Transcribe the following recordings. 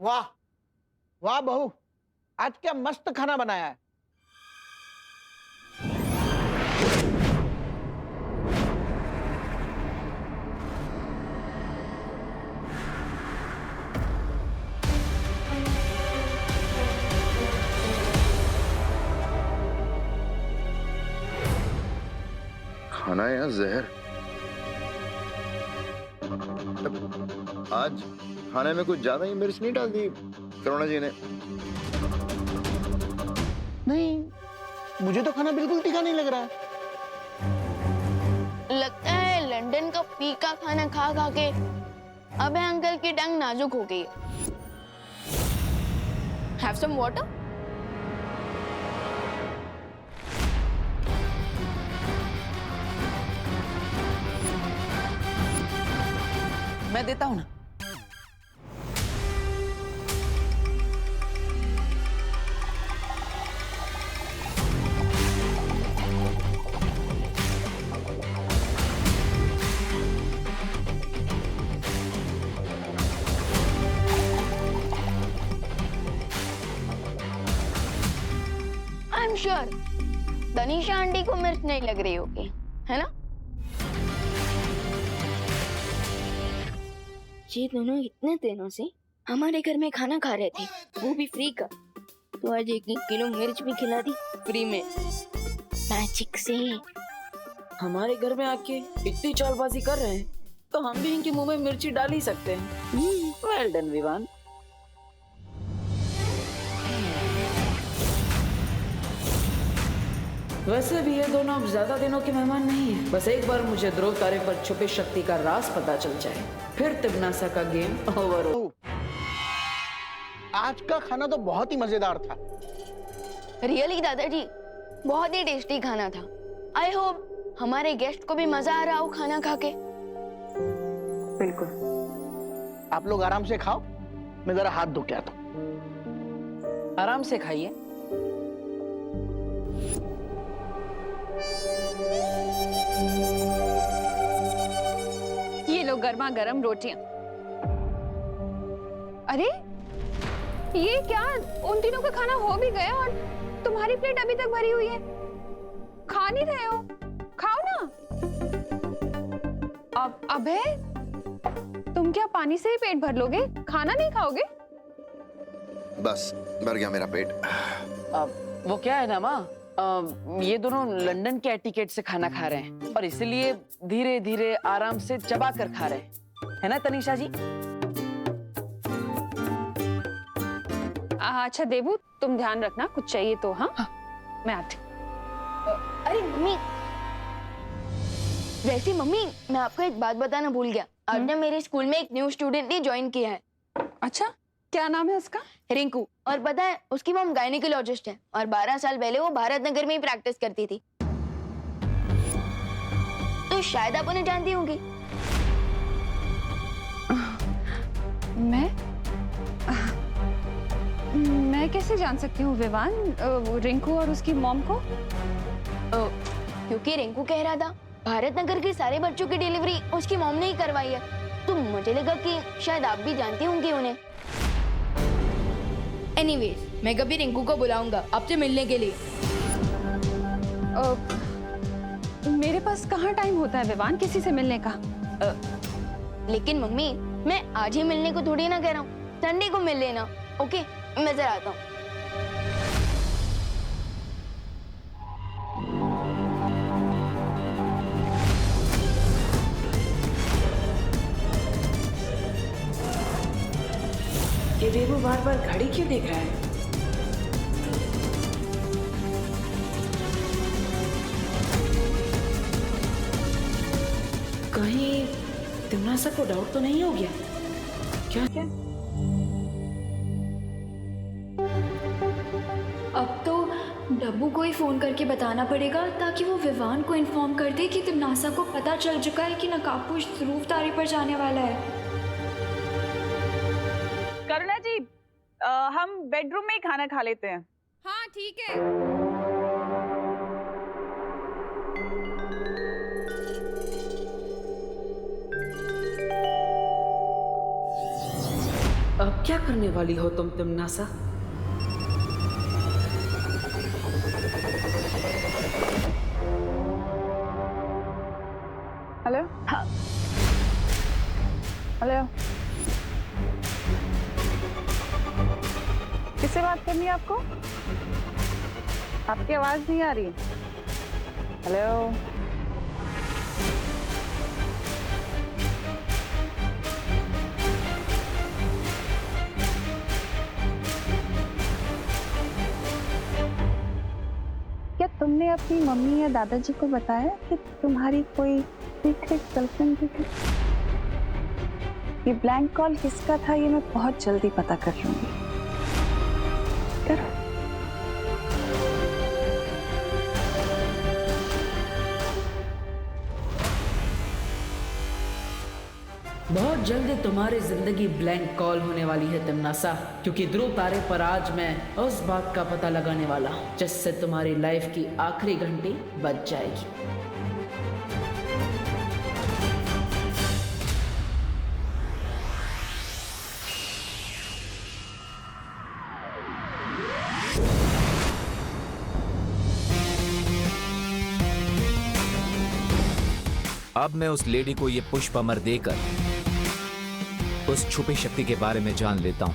वाह वाह बहू, आज क्या मस्त खाना बनाया है। खाना है या जहर? आज खाने में कुछ ज्यादा ही मिर्च नहीं डाल दी करुणा जी ने? नहीं, मुझे तो खाना बिल्कुल तीखा नहीं लग रहा है। लगता है लंदन का फीका खाना खा खा के अबे अंकल की टंग नाजुक हो गई है। Have some water? मैं देता हूं ना। I'm sure तनीषा आंटी को मिर्च नहीं लग रही होगी, है ना? ये दोनों इतने दिनों से हमारे घर में खाना खा रहे थे, वो भी फ्री का। तो आज 1-1 किलो मिर्च भी खिला दी फ्री में, मैजिक से। हमारे घर में आके इतनी चालबाजी कर रहे हैं तो हम भी इनके मुंह में मिर्ची डाल ही सकते हैं। Well done Vivaan. वैसे भी ये दोनों अब ज्यादा दिनों के मेहमान नहीं है। बस एक बार मुझे ध्रुव तारे पर छुपी शक्ति का राज पता चल जाए, फिर तिबनासा का गेम ओवर हो। आज का खाना तो बहुत ही मजेदार था। रियली दादाजी, बहुत ही टेस्टी खाना था। आई होप हमारे गेस्ट को भी मजा आ रहा हो खाना खा के। बिल्कुल। आप लोग आराम से खाओ, मैं जरा हाथ धो के आता हूं। आराम से खाइए। ये लो गर्मा गर्म रोटियां। अरे ये क्या, उन तीनों का खाना हो भी गया और तुम्हारी प्लेट अभी तक भरी हुई है। खा नहीं रहे हो? खाओ ना। अबे तुम क्या पानी से ही पेट भर लोगे, खाना नहीं खाओगे? बस भर गया मेरा पेट। वो क्या है ना माँ, ये दोनों लंदन के एटिकेट से खाना खा रहे हैं और इसलिए धीरे धीरे आराम से चबा कर खा रहे हैं, है ना तनीषा जी? अच्छा देवू, तुम ध्यान रखना, कुछ चाहिए तो। हाँ, मैं आती हूँ। अरे मम्मी, वैसे मम्मी मैं आपको एक बात बताना भूल गया। आज ना मेरे स्कूल में एक न्यू स्टूडेंट ने ज्वाइन किया है। अच्छा, क्या नाम है उसका? रिंकू। और पता है उसकी मॉम गायनेकोलॉजिस्ट है और 12 साल पहले वो भारत नगर में ही प्रैक्टिस करती थी। तो शायद आप उन्हें जानती होंगी। मैं कैसे जान सकती हूँ विवान, रिंकू और उसकी मॉम को? क्योंकि रिंकू कह रहा था भारत नगर के सारे बच्चों की डिलीवरी उसकी मॉम ने ही करवाई है, तो मुझे लगा कि शायद आप भी जानती होंगी उन्हें। एनीवेज, मैं कभी रिंकू को बुलाऊंगा आपसे मिलने के लिए। मेरे पास कहाँ टाइम होता है विवान किसी से मिलने का। लेकिन मम्मी, मैं आज ही मिलने को थोड़ी ना कह रहा हूँ, संडे को मिल लेना। ओके, मैं जरा आता हूँ। ये देवू बार बार घड़ी क्यों देख रहा है? कहीं तिमनासा को डाउट तो नहीं हो गया? क्या क्या? अब तो डब्बू को ही फोन करके बताना पड़ेगा ताकि वो विवान को इन्फॉर्म कर दे कि तिमनासा को पता चल चुका है कि नकाबपोश ध्रुव तारे पर जाने वाला है। करुणा जी, हम बेडरूम में ही खाना खा लेते हैं। हाँ ठीक है। अब क्या करने वाली हो तुम तिमनासा? हेलो, हाँ, हेलो, किससे बात करनी है आपको? आपकी आवाज नहीं आ रही। हेलो, क्या तुमने अपनी मम्मी या दादाजी को बताया कि तुम्हारी कोई सीक्रेट गर्लफ्रेंड भी थी? ये ब्लैंक कॉल किसका था ये मैं बहुत जल्दी पता कर लूंगी। करो। बहुत जल्दी तुम्हारी जिंदगी ब्लैंक कॉल होने वाली है तिमनासा, क्योंकि ध्रुव तारे पर आज मैं उस बात का पता लगाने वाला हूँ जिससे तुम्हारी लाइफ की आखिरी घंटी बज जाएगी। अब मैं उस लेडी को ये पुष्प अमर देकर उस छुपी शक्ति के बारे में जान लेता हूं।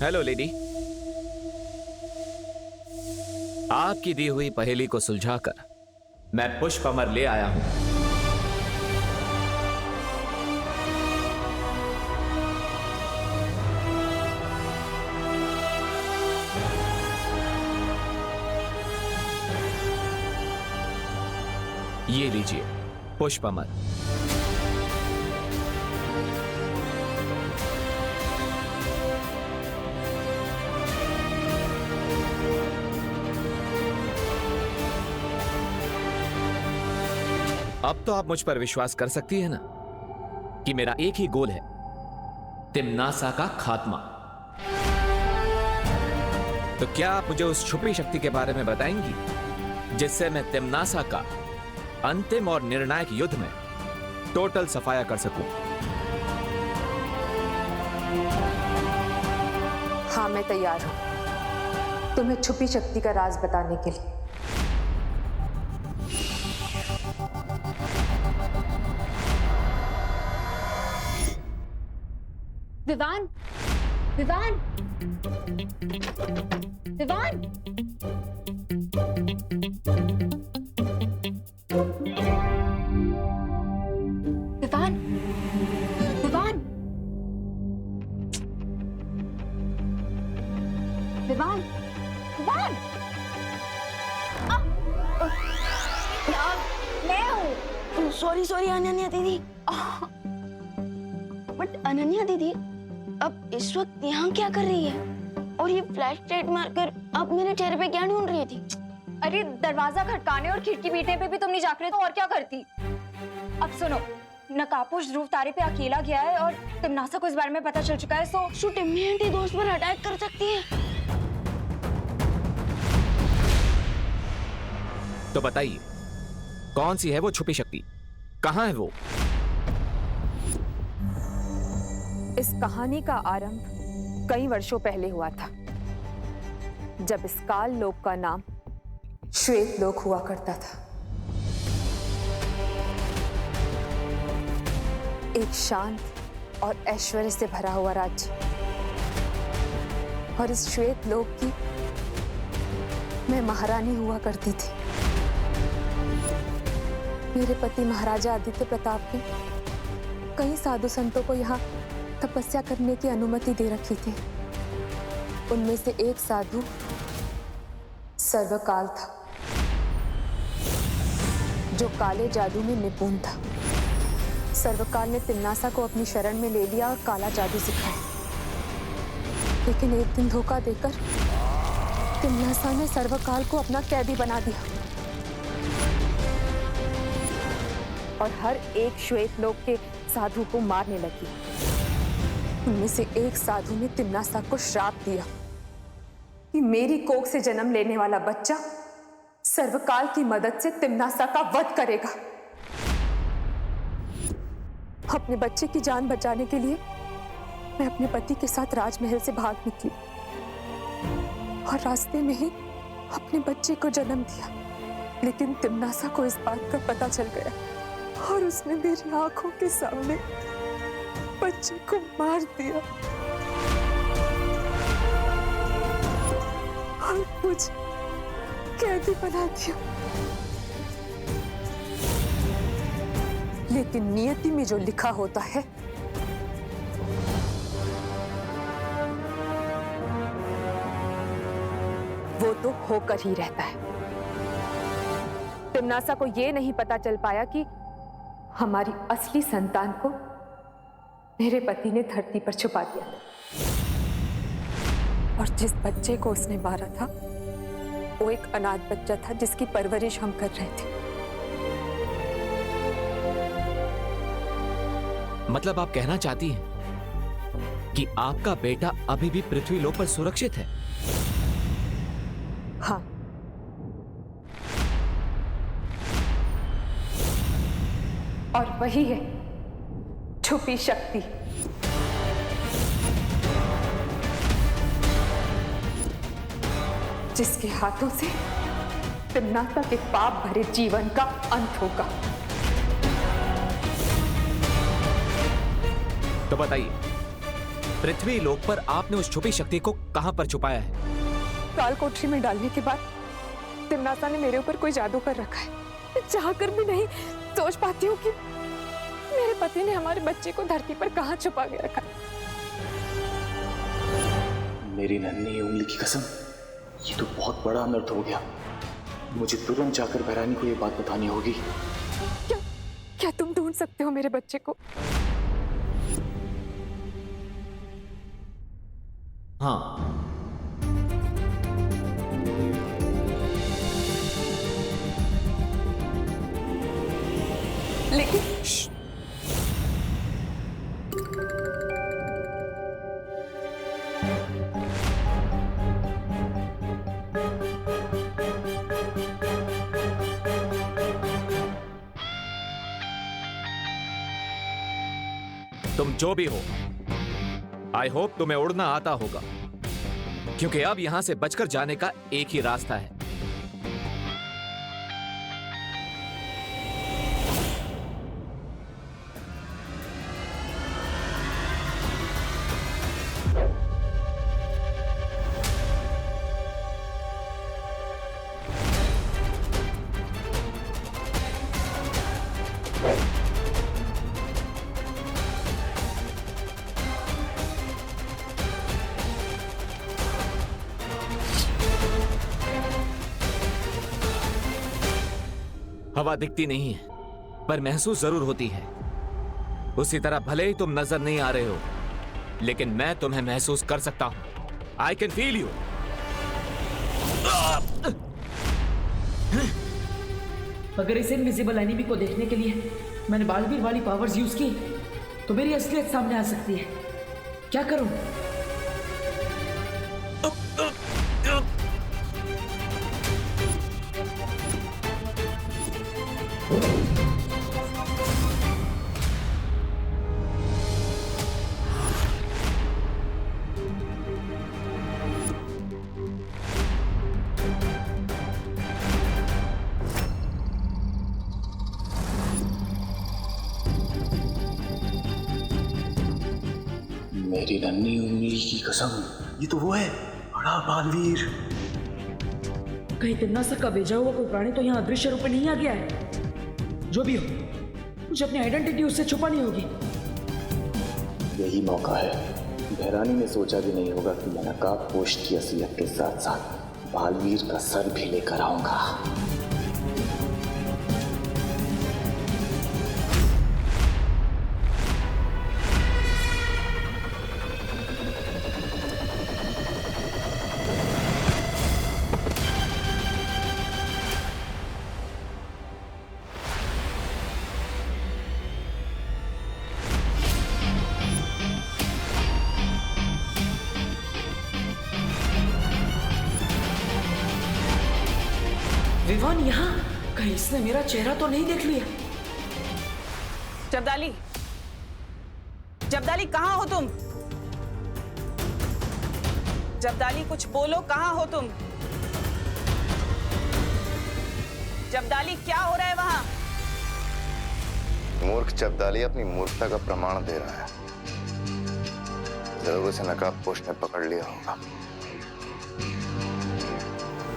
हेलो लेडी, आपकी दी हुई पहेली को सुलझाकर मैं पुष्प अमर ले आया हूं। ये लीजिए पुष्प अमर। अब तो आप मुझ पर विश्वास कर सकती है ना कि मेरा एक ही गोल है, तिमनासा का खात्मा। तो क्या आप मुझे उस छुपी शक्ति के बारे में बताएंगी जिससे मैं तिमनासा का अंतिम और निर्णायक युद्ध में टोटल सफाया कर सकूं? हाँ, मैं तैयार हूं तुम्हें छुपी शक्ति का राज बताने के लिए। विवान, विवान, विवान, विवान, विवान, विवान, विवान, मैं हूँ। सॉरी अनन्या दीदी। बट अनन्या दीदी अब इस वक्त यहाँ क्या कर रही है? और ये फ्लैश लाइट मारकर अब मेरे चेहरे पे क्या ढूंढ रही थी? अरे दरवाजा खटकाने और खिड़की पीटने पे भी तुम नहीं जाग रहे तो और क्या करती? अब सुनो, नकाबपोश ध्रुव तारे पे अकेला गया है और तिमनासा को इस बारे में पता चल चुका है, सो टिम्मी आंटी दोस्त पर अटैक कर सकती है। तो बताइए कौन सी है वो छुपी शक्ति, कहां है वो? इस कहानी का आरंभ कई वर्षों पहले हुआ था, जब इस काल लोक का नाम श्वेत लोक हुआ करता था। एक शांत और ऐश्वर्य से भरा हुआ राज्य, और इस श्वेत लोक की मैं महारानी हुआ करती थी। मेरे पति महाराजा आदित्य प्रताप ने कई साधु संतों को यहाँ तपस्या करने की अनुमति दे रखी थी। उनमें से एक साधु सर्वकाल था, जो काले जादू में निपुण था। सर्वकाल ने तिमनासा को अपनी शरण में ले लिया और काला जादू सिखाया। लेकिन एक दिन धोखा देकर तिमनासा ने सर्वकाल को अपना कैदी बना दिया। और हर एक श्वेत लोक के साधु को मारने लगी। उनमें से एक साधु ने तिम्नासा को श्राप दिया कि मेरी कोख से जन्म लेने वाला बच्चा सर्वकाल की मदद से तिम्नासा का वध करेगा। अपने बच्चे की जान बचाने के लिए मैं अपने पति के साथ राजमहल से भाग निकली और रास्ते में ही अपने बच्चे को जन्म दिया। लेकिन तिम्नासा को इस बात का पता चल गया और उसने मेरी आंखों के सामने बच्चे को मार दिया और मुझे कैदी बना दिया। लेकिन नियति में जो लिखा होता है वो तो होकर ही रहता है। तिम्नासा को यह नहीं पता चल पाया कि हमारी असली संतान को मेरे पति ने धरती पर छुपा दिया और जिस बच्चे को उसने मारा था वो एक अनाथ बच्चा था जिसकी परवरिश हम कर रहे थे। मतलब आप कहना चाहती हैं कि आपका बेटा अभी भी पृथ्वी लोक पर सुरक्षित है? हाँ, और वही है छुपी शक्ति। जिसके हाथों से तिम्नासा के पाप भरे जीवन का अंत होगा। तो बताइए, पृथ्वी लोक पर आपने उस छुपी शक्ति को कहां पर छुपाया है? काल कोठरी में डालने के बाद तिम्नासा ने मेरे ऊपर कोई जादू कर रखा है। मैं चाहकर भी नहीं सोच पाती हूँ कि मेरे पति ने हमारे बच्चे को धरती पर कहां छुपा के रखा है। मेरी नन्ही उंगली की कसम, ये तो बहुत बड़ा अनर्थ हो गया। मुझे तुरंत जाकर भैरानी को ये बात बतानी होगी। क्या तुम ढूंढ सकते हो मेरे बच्चे को? हाँ, लेकिन तुम जो भी हो, आई होप तुम्हें उड़ना आता होगा, क्योंकि अब यहां से बचकर जाने का एक ही रास्ता है। हवा दिखती नहीं है, पर महसूस जरूर होती है। उसी तरह भले ही तुम नजर नहीं आ रहे हो, लेकिन मैं तुम्हें महसूस कर सकता हूं। I can feel you. अगर इस इनविजिबल एनिमी को देखने के लिए मैंने बालवीर वाली पावर्स यूज की तो मेरी असलियत सामने आ सकती है। क्या करूं? मेरी नन्ही उंगली की कसम, ये तो वो है, बड़ा बालवीर। कहीं तिम्नासा का भेजा हुआ कोई प्राणी तो यहाँ अदृश्य रूप में नहीं आ गया है? जो भी हो, मुझे अपनी आइडेंटिटी उससे छुपानी होगी। यही मौका है। भैरानी ने सोचा भी नहीं होगा कि मैं नकाबपोश की असलियत के साथ साथ बालवीर का सर भी लेकर आऊंगा। यहाँ? कहीं इसने मेरा चेहरा तो नहीं देख लिया? जब्दाली, जब्दाली कहाँ हो तुम? जब्दाली कुछ बोलो, कहाँ हो तुम? जब्दाली क्या हो रहा है वहां? मूर्ख जब्दाली अपनी मूर्खता का प्रमाण दे रहा है। जरूर उसे नकाबपोश ने पकड़ लिया होगा।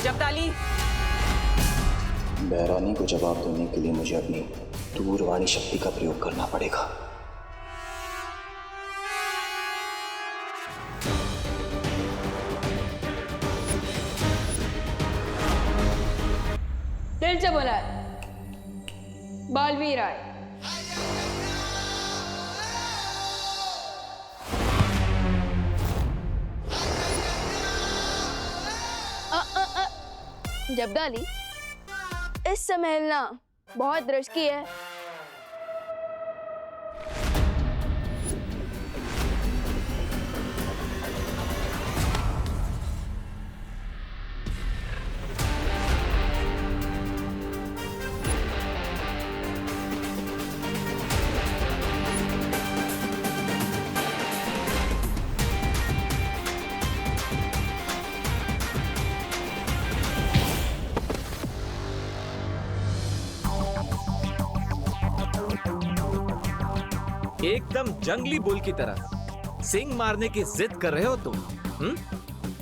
जब्दाली, बहरानी को जवाब देने के लिए मुझे अपनी दूरवाणी शक्ति का प्रयोग करना पड़ेगा। दिल से बोला है, बालवीर आए। जब्दाली, इस समय हिलना बहुत रिस्की है। एकदम जंगली बुल की तरह सिंग मारने की जिद कर रहे हो तुम?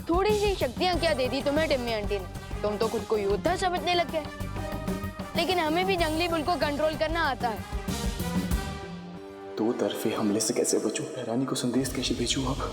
थोड़ी सी शक्तियां क्या दे दी तुम्हें टिम्मी आंटी ने? तुम तो खुद को योद्धा समझने लग गए। लेकिन हमें भी जंगली बुल को कंट्रोल करना आता है। दो तरफे हमले से कैसे बचूं? बहरानी को संदेश कैसे भेजूं अब?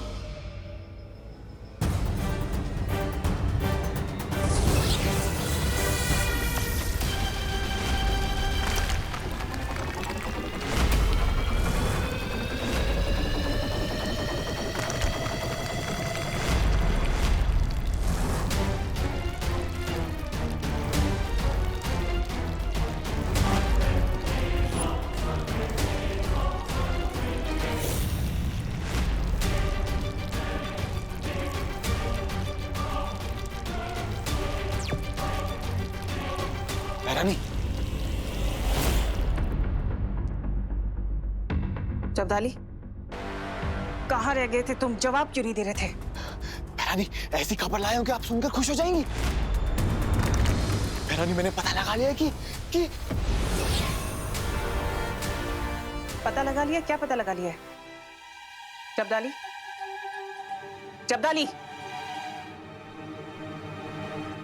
बहरानी, जब्दाली, कहाँ रह गए थे तुम? जवाब क्यों नहीं दे रहे थे? बहरानी, ऐसी खबर लाया हूं कि आप सुनकर खुश हो जाएंगी। बहरानी, मैंने पता लगा लिया कि पता लगा लिया? क्या पता लगा लिया है? जब्दाली, जब्दाली,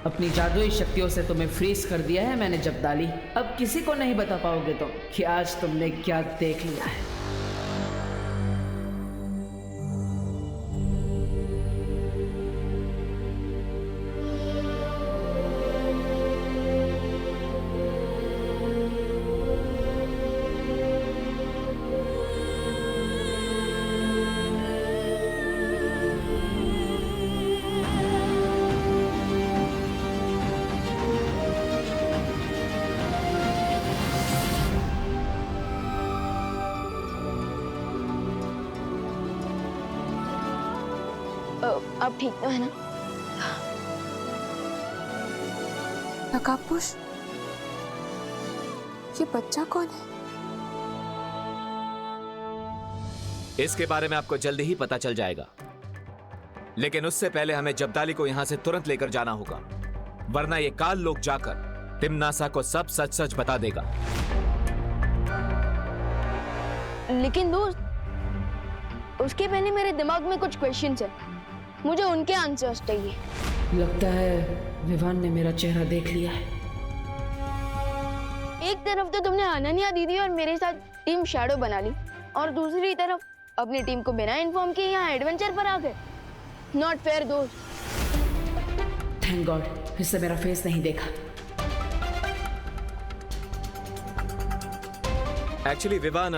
अपनी जादुई शक्तियों से तुम्हें फ्रीज कर दिया है मैंने जब्दाली। अब किसी को नहीं बता पाओगे तुम कि आज तुमने क्या देख लिया है। अब ठीक तो है ना? नकाबपोश, ये बच्चा कौन है? इसके बारे में आपको जल्दी ही पता चल जाएगा, लेकिन उससे पहले हमें जब्दाली को यहां से तुरंत लेकर जाना होगा, वरना ये काल लोग जाकर तिम्नासा को सब सच सच बता देगा। लेकिन दोस्त, उसके पहले मेरे दिमाग में कुछ क्वेश्चंस है, मुझे उनके आंसर्स चाहिए। लगता है विवान ने मेरा चेहरा देख लिया है। एक तरफ तो तुमने अनन्या दीदी और मेरे साथ टीम शैडो बना ली, और दूसरी तरफ अपनी टीम को बिना इन्फॉर्म किए यहाँ एडवेंचर पर आ गए। नॉट फेयर दोस्त। थैंक गॉड इससे मेरा फेस नहीं देखा। एक्चुअली विवान,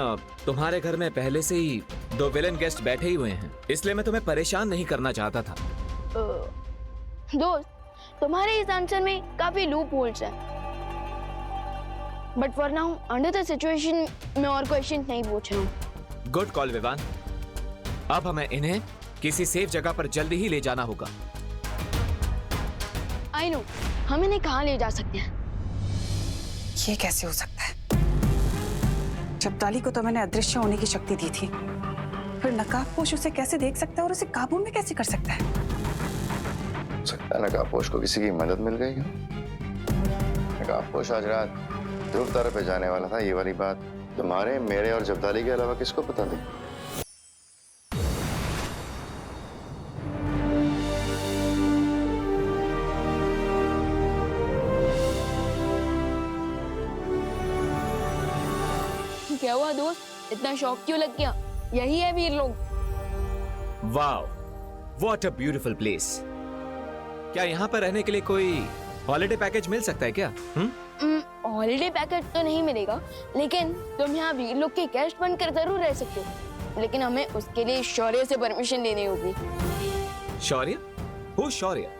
तुम्हारे घर में पहले से ही 2 विलेन गेस्ट बैठे ही हुए हैं, इसलिए मैं तुम्हें परेशान नहीं करना चाहता था। दोस्त, तुम्हारे इस आंसर में काफी लूप होल्स हैं, but for now under the situation मैं और क्वेश्चन नहीं पूछ रहा हूँ। Good call Vivaan. अब हमें इन्हें किसी सेफ जगह पर जल्दी ही ले जाना होगा। आई नो, हम इन्हें कहाँ ले जा सकते हैं? ये कैसे हो सकता है? जब डाली को तो मैंने अदृश्य होने की शक्ति दी थी, फिर नकाबपोश उसे कैसे देख सकता है और उसे काबू में कैसे कर सकता है? सकता है नकाबपोश को किसी की मदद मिल गई हो। नकाबपोश आज रात ध्रुव तारे पे जाने वाला था। ये वाली बात तुम्हारे, मेरे और जब्दाली के अलावा किसको पता थी? क्या हुआ दोस्त, इतना शौक क्यों लग गया? यही है वीर लोग। Wow, what a beautiful place. क्या यहाँ पर रहने के लिए कोई हॉलिडे पैकेज मिल सकता है क्या? हॉलिडे पैकेज तो नहीं मिलेगा, लेकिन तुम यहाँ वीर लोग के गेस्ट बनकर जरूर रह सकते हो, लेकिन हमें उसके लिए शौर्य से परमिशन लेनी होगी। शौर्य? Who Shaurya?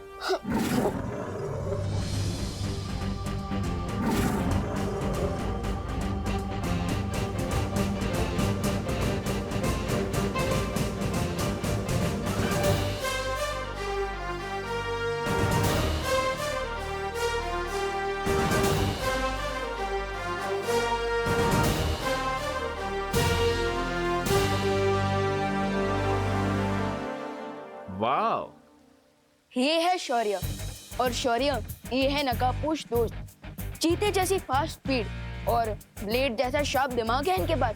वाओ, ये है शौर्य, और शौर्य ये है नकाबपोश दोस्त। चीते जैसी फास्ट स्पीड और ब्लेड जैसा शार्प दिमाग है इनके पास,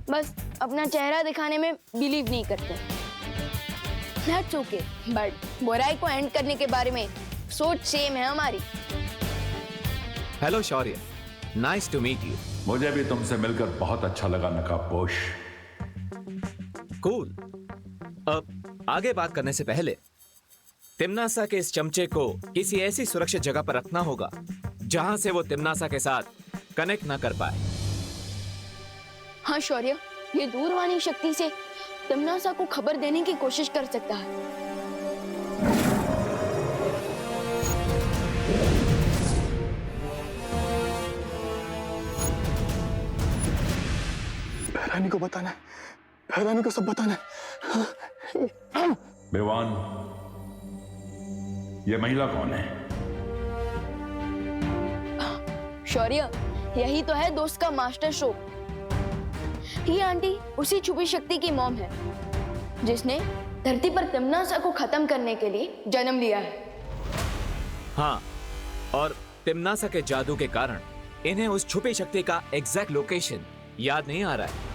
बस अपना चेहरा दिखाने में बिलीव नहीं करते। That's okay, बट बुराई को एंड करने के बारे में सोच सेम है हमारी। Hello Shaurya, nice to meet you. मुझे भी तुमसे मिलकर बहुत अच्छा लगा नकाबपोश। कूल। अब आगे बात करने से पहले तिम्नासा के इस चमचे को किसी ऐसी सुरक्षित जगह पर रखना होगा जहां से वो तिम्नासा के साथ कनेक्ट ना कर पाए। हाँ शौर्य, ये दूरवाणी शक्ति से तिम्नासा को खबर देने की कोशिश कर सकता है। बहरानी को बताना है, बहरानी को सब बताना है। बेवान, ये महिला कौन है? शौर्य, यही तो है दोस्त का मास्टर स्ट्रोक। ये आंटी उसी छुपी शक्ति की मॉम है जिसने धरती पर तिम्नासा को खत्म करने के लिए जन्म लिया है। हाँ, और तिम्नासा के जादू के कारण इन्हें उस छुपी शक्ति का एग्जैक्ट लोकेशन याद नहीं आ रहा है।